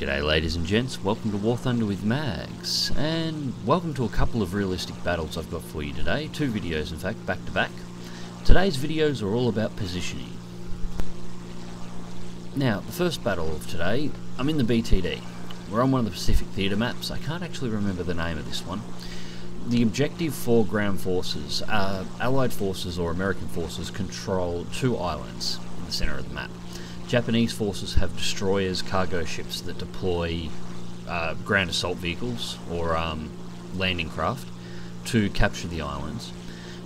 G'day ladies and gents, welcome to War Thunder with Mags, and welcome to a couple of realistic battles I've got for you today. Two videos in fact, back to back. Today's videos are all about positioning. Now, the first battle of today, I'm in the BTD. We're on one of the Pacific Theatre maps. I can't actually remember the name of this one. The objective for ground forces, Allied forces or American forces control two islands in the centre of the map. Japanese forces have destroyers, cargo ships that deploy ground assault vehicles or landing craft to capture the islands,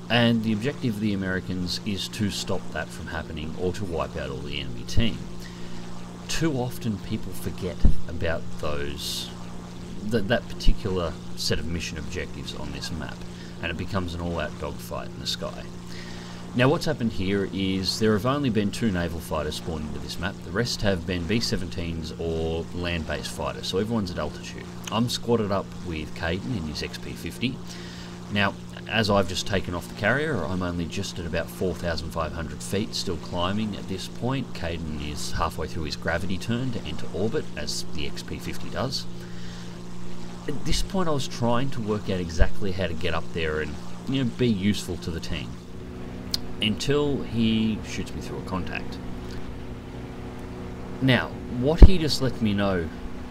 and the objective of the Americans is to stop that from happening or to wipe out all the enemy team. Too often people forget about that particular set of mission objectives on this map, and it becomes an all-out dogfight in the sky. Now what's happened here is there have only been two naval fighters spawned into this map. The rest have been B-17s or land-based fighters, so everyone's at altitude. I'm squatted up with Caden in his XP-50. Now, as I've just taken off the carrier, I'm only just at about 4,500 feet, still climbing at this point. Caden is halfway through his gravity turn to enter orbit, as the XP-50 does. At this point I was trying to work out exactly how to get up there and, be useful to the team, until he shoots me through a contact. Now, what he just let me know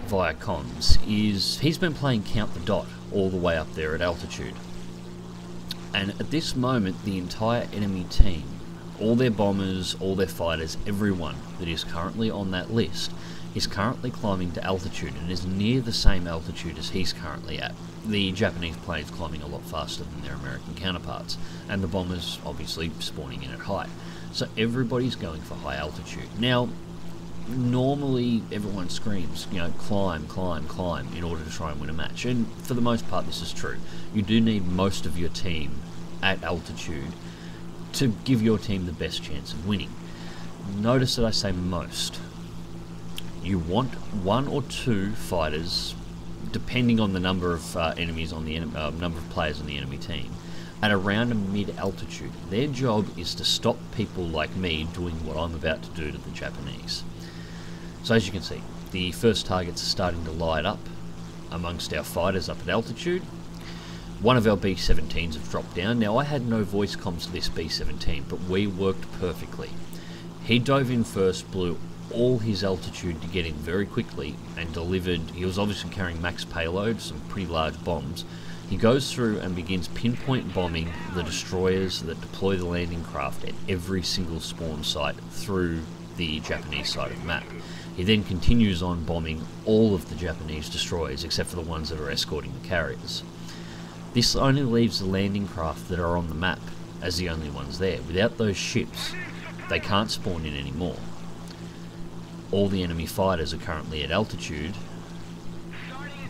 via comms is he's been playing Count the Dot all the way up there at altitude. And at this moment, the entire enemy team, all their bombers, all their fighters, everyone that is currently on that list, is currently climbing to altitude and is near the same altitude as he's currently at. The Japanese plane's climbing a lot faster than their American counterparts, and the bombers obviously spawning in at height. So everybody's going for high altitude. Now, normally everyone screams, climb, climb, climb in order to try and win a match, and for the most part this is true. You do need most of your team at altitude to give your team the best chance of winning. Notice that I say most. You want one or two fighters, depending on the number of enemies on the number of players on the enemy team, at around a mid-altitude. Their job is to stop people like me doing what I'm about to do to the Japanese. So as you can see, the first targets are starting to light up amongst our fighters up at altitude. One of our B-17s have dropped down. Now, I had no voice comms to this B-17, but we worked perfectly. He dove in first, blew all his altitude to get in very quickly, and delivered. He was obviously carrying max payload, some pretty large bombs. He goes through and begins pinpoint bombing the destroyers that deploy the landing craft at every single spawn site through the Japanese side of the map. He then continues on bombing all of the Japanese destroyers except for the ones that are escorting the carriers. This only leaves the landing craft that are on the map as the only ones there. Without those ships, they can't spawn in anymore. All the enemy fighters are currently at altitude.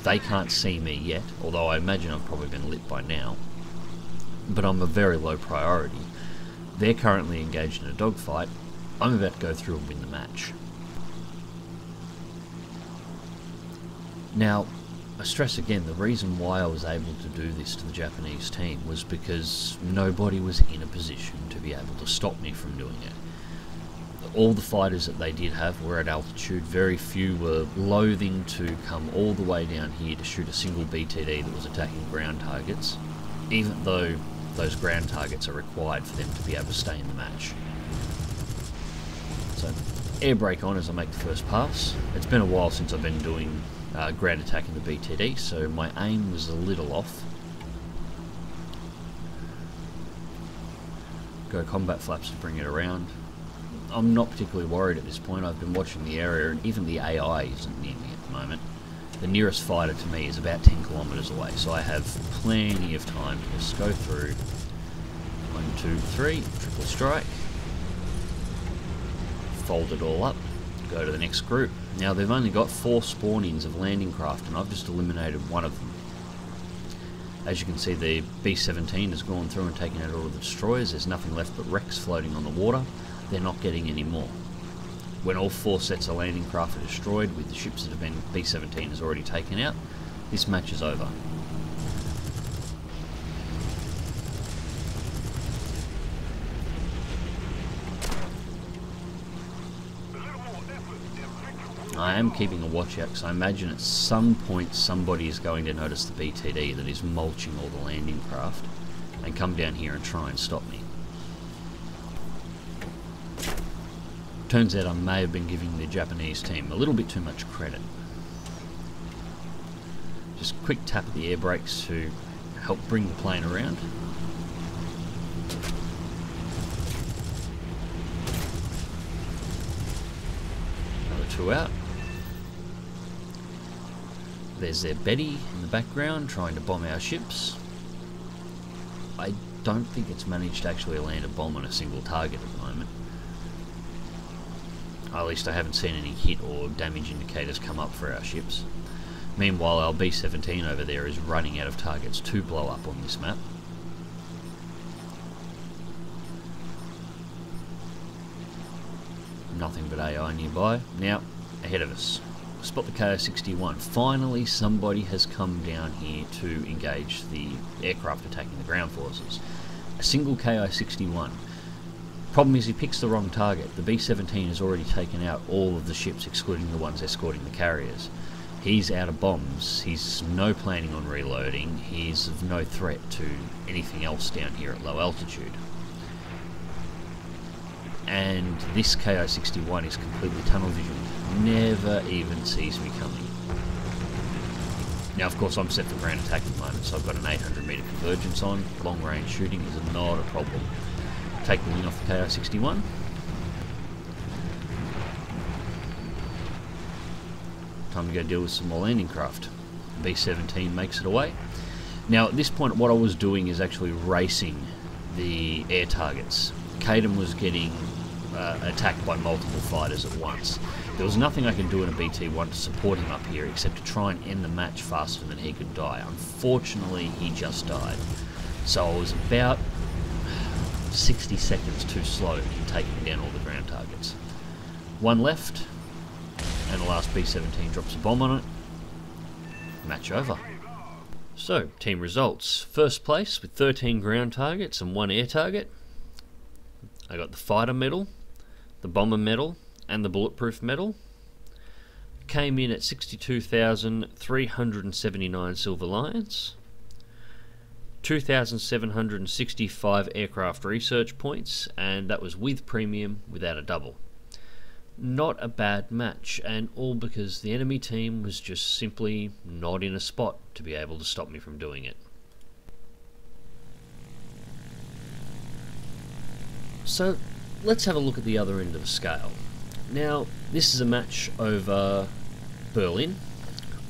They can't see me yet, although I imagine I've probably been lit by now. But I'm a very low priority. They're currently engaged in a dogfight. I'm about to go through and win the match. Now, I stress again, the reason why I was able to do this to the Japanese team was because nobody was in a position to be able to stop me from doing it. All the fighters that they did have were at altitude. Very few were loathing to come all the way down here to shoot a single BTD that was attacking ground targets, even though those ground targets are required for them to be able to stay in the match. So, air brake on as I make the first pass. It's been a while since I've been doing ground attack in the BTD, so my aim was a little off. Go combat flaps to bring it around. I'm not particularly worried at this point. I've been watching the area, and even the AI isn't near me at the moment. The nearest fighter to me is about 10 kilometers away, so I have plenty of time to just go through. 1, 2, 3, triple strike. Fold it all up, go to the next group. Now they've only got 4 spawn-ins of landing craft, and I've just eliminated one of them. As you can see, the B-17 has gone through and taken out all of the destroyers. There's nothing left but wrecks floating on the water. They're not getting any more. When all 4 sets of landing craft are destroyed, with the ships that have been B-17 has already taken out, this match is over. I am keeping a watch out because I imagine at some point somebody is going to notice the BTD that is mulching all the landing craft and come down here and try and stop me. Turns out I may have been giving the Japanese team a little bit too much credit. Just quick tap of the air brakes to help bring the plane around. Another 2 out. There's their Betty in the background trying to bomb our ships. I don't think it's managed to actually land a bomb on a single target at the moment. At least I haven't seen any hit or damage indicators come up for our ships. Meanwhile, our B-17 over there is running out of targets to blow up on this map. Nothing but AI nearby. Now, ahead of us. Spot the KO-61. Finally, somebody has come down here to engage the aircraft attacking the ground forces. A single KO-61. Problem is he picks the wrong target. The B-17 has already taken out all of the ships, excluding the ones escorting the carriers. He's out of bombs. He's no planning on reloading. He's of no threat to anything else down here at low altitude. And this KO-61 is completely tunnel visioned. Never even sees me coming. Now, of course, I'm set for ground attack at the moment, so I've got an 800 metre convergence on. Long range shooting is not a problem. Take the wing off the KO-61. Time to go deal with some more landing craft. B-17 makes it away. Now, at this point, what I was doing is actually racing the air targets. Caden was getting attacked by multiple fighters at once. There was nothing I could do in a BT-1 to support him up here except to try and end the match faster than he could die. Unfortunately, he just died. So I was about 60 seconds too slow in taking down all the ground targets. One left, and the last B-17 drops a bomb on it. Match over. So, team results. First place with 13 ground targets and 1 air target. I got the fighter medal, the bomber medal, and the bulletproof medal. Came in at 62,379 Silver Lions, 2,765 aircraft research points, and that was with premium, without a double. Not a bad match, and all because the enemy team was just simply not in a spot to be able to stop me from doing it. So let's have a look at the other end of the scale. Now, this is a match over Berlin.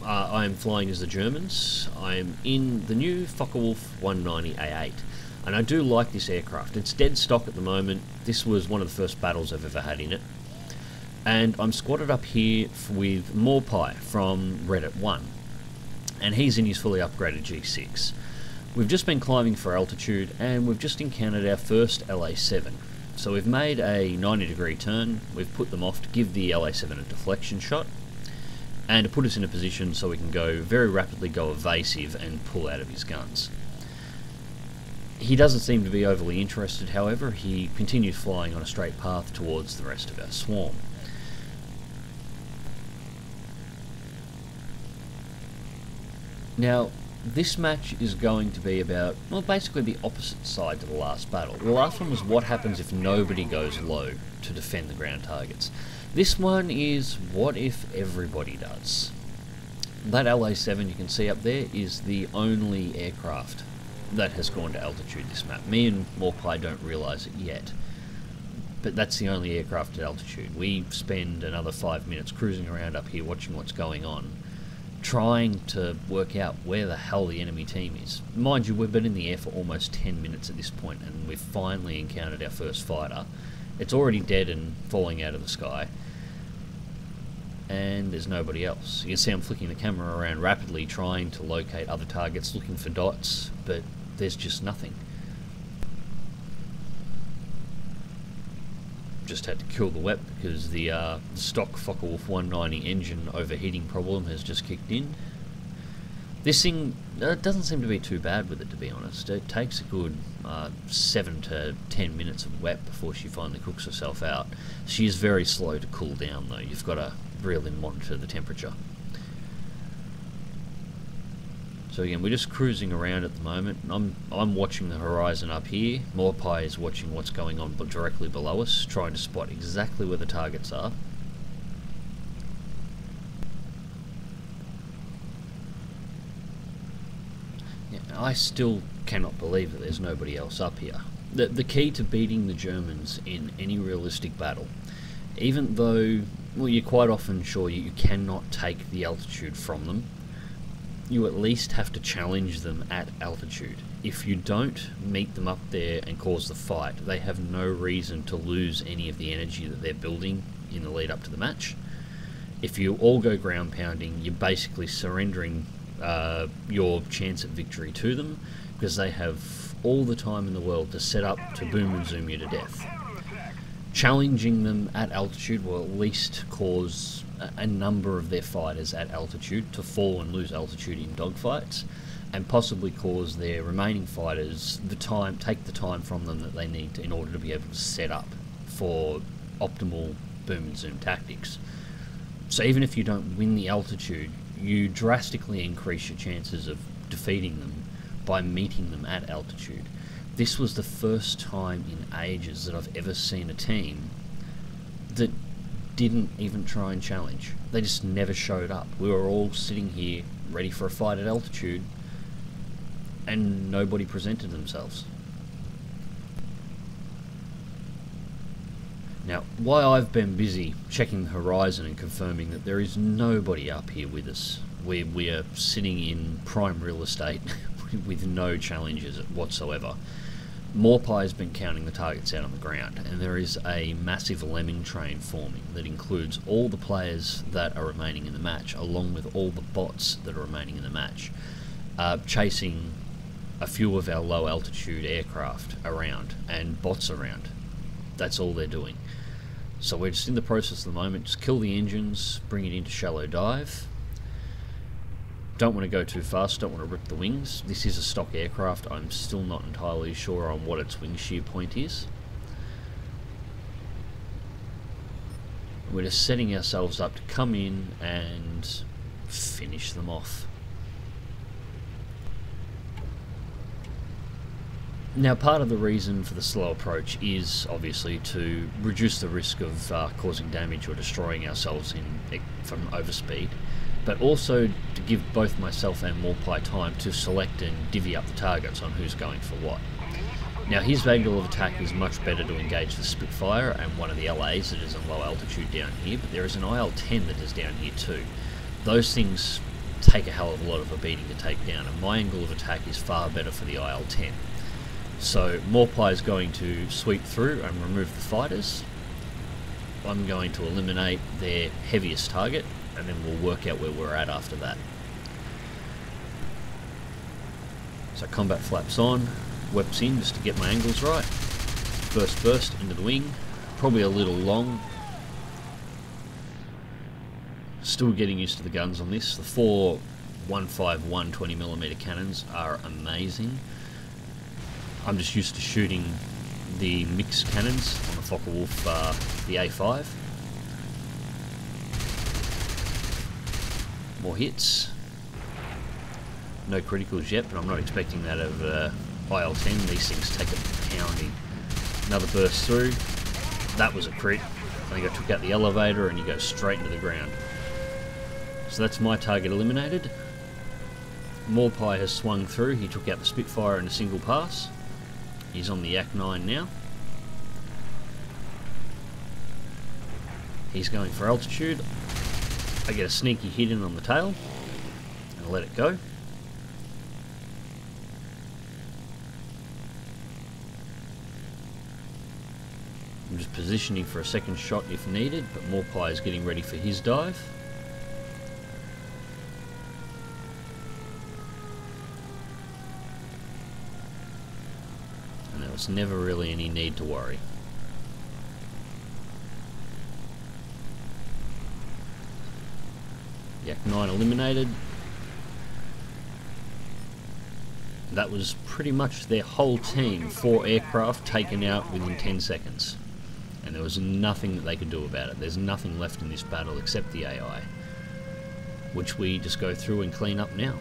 I am flying as the Germans. I am in the new Focke-Wulf 190A-8, and I do like this aircraft. It's dead stock at the moment. This was one of the first battles I've ever had in it. And I'm squatted up here with Morpie from Reddit 1, and he's in his fully upgraded G6. We've just been climbing for altitude, and we've just encountered our first LA-7. So we've made a 90-degree turn, we've put them off to give the LA-7 a deflection shot, and to put us in a position so we can go very rapidly, go evasive, and pull out of his guns. He doesn't seem to be overly interested, however. He continues flying on a straight path towards the rest of our swarm. Now, this match is going to be about, well, basically the opposite side to the last battle. The last one was what happens if nobody goes low to defend the ground targets. This one is what if everybody does. That LA-7 you can see up there is the only aircraft that has gone to altitude this map. Me and Morpie don't realise it yet, but that's the only aircraft at altitude. We spend another 5 minutes cruising around up here watching what's going on, trying to work out where the hell the enemy team is. Mind you, we've been in the air for almost 10 minutes at this point, and we've finally encountered our first fighter. It's already dead and falling out of the sky, and there's nobody else. You can see I'm flicking the camera around rapidly, trying to locate other targets, looking for dots, but there's just nothing. Just had to kill the WEP because the stock Focke-Wulf 190 engine overheating problem has just kicked in. This thing doesn't seem to be too bad with it, to be honest. It takes a good 7 to 10 minutes of WEP before she finally cooks herself out. She is very slow to cool down though. You've got to really monitor the temperature. So again, we're just cruising around at the moment. I'm watching the horizon up here. Morpai is watching what's going on directly below us, trying to spot exactly where the targets are. Yeah, I still cannot believe that there's nobody else up here. The key to beating the Germans in any realistic battle, even though, well, you're quite often sure you cannot take the altitude from them, you at least have to challenge them at altitude. If you don't meet them up there and cause the fight, they have no reason to lose any of the energy that they're building in the lead up to the match. If you all go ground pounding, you're basically surrendering your chance at victory to them, because they have all the time in the world to set up to boom and zoom you to death. Challenging them at altitude will at least cause a number of their fighters at altitude to fall and lose altitude in dogfights, and possibly cause their remaining fighters take the time from them that they need in order to be able to set up for optimal boom and zoom tactics. So even if you don't win the altitude, you drastically increase your chances of defeating them by meeting them at altitude. This was the first time in ages that I've ever seen a team that didn't even try and challenge. They just never showed up. We were all sitting here ready for a fight at altitude, and nobody presented themselves. Now, while I've been busy checking the horizon and confirming that there is nobody up here with us, we are sitting in prime real estate with no challenges whatsoever, Morpai has been counting the targets out on the ground, and there is a massive lemming train forming that includes all the players that are remaining in the match, along with all the bots that are remaining in the match, chasing a few of our low altitude aircraft around and bots around. That's all they're doing. So we're just in the process at the moment. Just kill the engines, bring it into shallow dive. Don't want to go too fast, don't want to rip the wings. This is a stock aircraft. I'm still not entirely sure on what its wing shear point is. We're just setting ourselves up to come in and finish them off. Now, part of the reason for the slow approach is obviously to reduce the risk of causing damage or destroying ourselves from overspeed, but also to give both myself and Morpai time to select and divvy up the targets on who's going for what. Now, his angle of attack is much better to engage the Spitfire and one of the LAs that is in low altitude down here, but there is an IL-10 that is down here too. Those things take a hell of a lot of a beating to take down, and my angle of attack is far better for the IL-10. So Morpai is going to sweep through and remove the fighters. I'm going to eliminate their heaviest target, and then we'll work out where we're at after that. So combat flaps on, weps in just to get my angles right. First burst into the wing, probably a little long. Still getting used to the guns on this. The four 151 20mm cannons are amazing. I'm just used to shooting the mixed cannons on the Focke-Wulf, the A5. More hits. No criticals yet, but I'm not expecting that of IL-10. These things take a pounding. Another burst through. That was a crit. I think I took out the elevator and you go straight into the ground. So that's my target eliminated. Morpai has swung through. He took out the Spitfire in a single pass. He's on the Yak 9 now. He's going for altitude. I get a sneaky hit in on the tail and let it go. I'm just positioning for a second shot if needed, but Morpai is getting ready for his dive. And there was never really any need to worry. Yak 9 eliminated. That was pretty much their whole team, 4 aircraft taken out within 10 seconds. and there was nothing that they could do about it. There's nothing left in this battle except the AI, which we just go through and clean up now.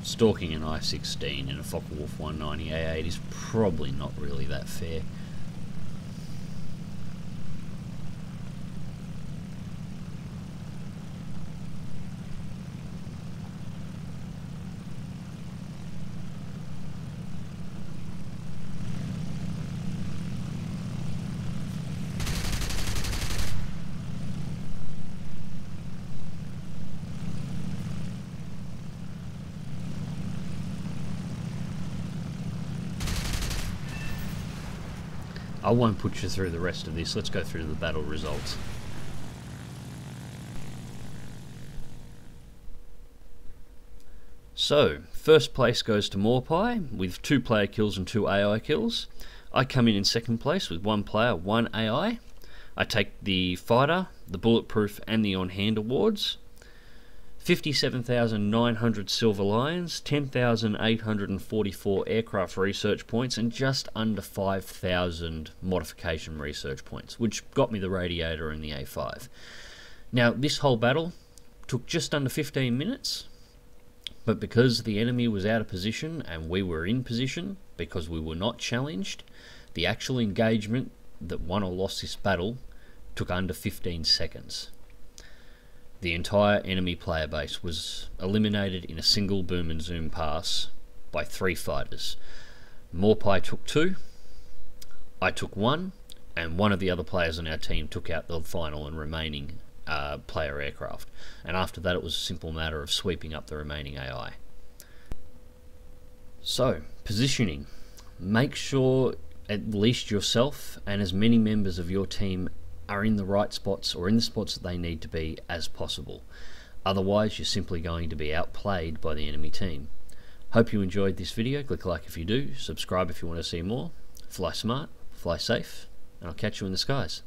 Stalking an I-16 in a Focke-Wulf 190A-8 is probably not really that fair. I won't put you through the rest of this. Let's go through the battle results. So, first place goes to Morpie with 2 player kills and 2 AI kills. I come in second place with 1 player, 1 AI. I take the fighter, the bulletproof and the on-hand awards. 57,900 Silver Lions, 10,844 aircraft research points, and just under 5,000 modification research points, which got me the radiator and the A5. Now, this whole battle took just under 15 minutes, but because the enemy was out of position and we were in position, because we were not challenged, the actual engagement that won or lost this battle took under 15 seconds. The entire enemy player base was eliminated in a single boom and zoom pass by 3 fighters. Morpie took 2, I took 1, and one of the other players on our team took out the final and remaining player aircraft. And after that it was a simple matter of sweeping up the remaining AI. So, positioning. Make sure at least yourself and as many members of your team are in the right spots or in the spots that they need to be as possible. Otherwise, you're simply going to be outplayed by the enemy team. Hope you enjoyed this video. Click like if you do, subscribe if you want to see more. Fly smart, fly safe, and I'll catch you in the skies.